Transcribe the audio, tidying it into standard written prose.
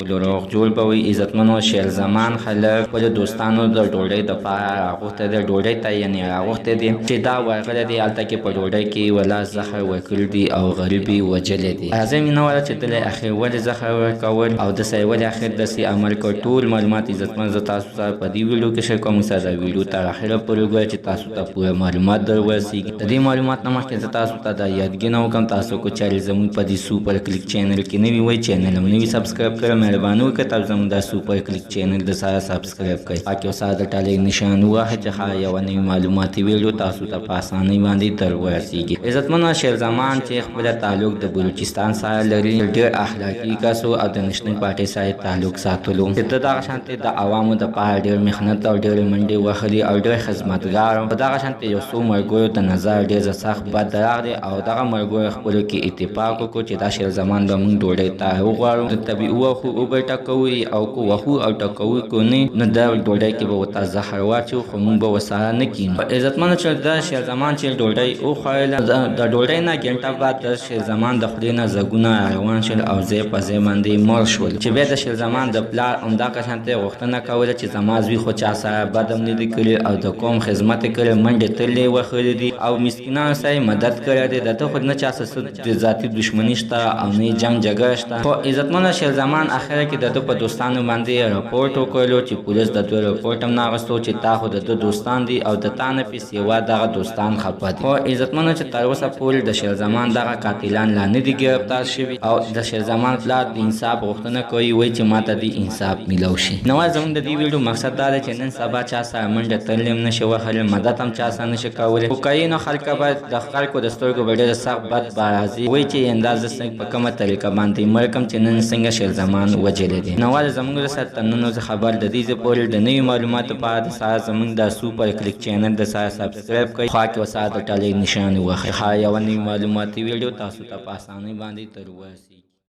ټول روغ جوړ به وي. عزتمنو شیر زمان خلک خپلو دوستانو د ډوډۍ دپاره راغوښتی دی، ډوډۍ ته یعنې راغوښتی دی چې دا ورغلی دی هلته کې په ډوډۍ کې ولا زهر ورکړي دي او غریب یې وژلی دی. راځئ مینهواله چې دله یې اخر ولې زهر ورکول او دسه یې ولې اخر داسې عمل کړ. ټول معلومات عزتمن زه تاسو سره په دې ویډیو کې شیر کوم. تاسو دا ویډیو تر اخره پورې وګورئ چې تاسو ته پوره معلومات در ورسیږي. د دې معلومات نه مخکې زه تاسو ته دا یادګینه وکړم، تاسو که چارې زموږ په دې سوپر کلیک چینل کې نوي وئ چینل هم نوي سبسکرایب کړئ. مهرباني وکړئ تاسو زموږ دا سوپر کلیک چینل د سره سبسکرایب کړئ. پاک یو ساده ټالی نشان ووهئ چې ښه یوه نوي معلوماتي ویډیو تاسو ته په اسانۍ باندې در ورسیږي. عزتمنو شیر زمان چې خپله تعلق د بلوچستان سره لري، ډېر اخلاقي کس او د نېشنل پارټۍ سره تعلق ساتلو چې د دغه شانتې د عوامو دپاره ډېر محنت او ډېرې منډې وهلي او ډېر خدمتګار او دغه شانتې یو څو ملګرو د نظر ډېر سخت بد راغلی او دغه ملګرو خپلو کې اتفاق وکړو چې دا شیر زمان به موږ ډوډۍ ته وغواړو، د طبیعي وښو اوبه ټکوي او که وښو او ټکوونکو نه نو د ډوډۍ کې به ورته زهر واچو خو موږ به ورسره نه کینو. عزتمنو چې د شیر زمان چې ډوډۍ وخوړله د ډوډۍ نه ګنټه بعد د شیر زمان د خولې نه ځګونه روان شول او ځای په ځای باندې مړ شول چې بیا د شیر زمان د پلار همدغه شانتې غوښتنه کوله چې زما زوی خو چا سره بد هم نه دي کړي او د قوم خدمت یې کړی، منډې تللې وهلې دي او مسکینانو سره یې مدد کړی دی. د ده خو نه چا سره د ذاتي دښمني شته او نه جنګ جګړه شته. خو عزتمنه شیر زمان اخره کې د ده په دوستانو باندې راپورټ وکړلو چې پولیس د دوی راپورټ هم نه اخیستو چې تا خو د ده دوستان دي او د تا نه پې سیوا دغه دوستان خفه دي. خو عزتمنه چې تر اوسه پورې د شیر زمان دغه قاتلان لا نه دي ګرفتار شوي او د شیر زمان پلار د انصاف غوښتنه کوي، وایي چې ماته د انصاف میلاو شي. نو زموږ د دې ویډیو مقصد دا دی چې نن سبا چا سره منډه تللې هم نشي وهلی، مدد هم چا سره نشي کولی. خو که یې نو خلکه به د خلکو د سترګو به ډېر سخت بد به راځي، وایي چې اندازه څنګه په کومه طریقه باندې مړ کړم چې نن څنګه شیر زمان وژلی دی. نو زموږ د سره تر نن ورځې خبر د دې ځای پورې د نوي معلوماتو په اړه د سره زموږ د سوپر کلیک چینل د سره سبسکرایب کړئ، خوا کې ورسره د ټالۍ نشان ووهئ. ښه یوه نوي معلوماتي ویډیو تاسو ته په اسانۍ باندې در ورسیږي.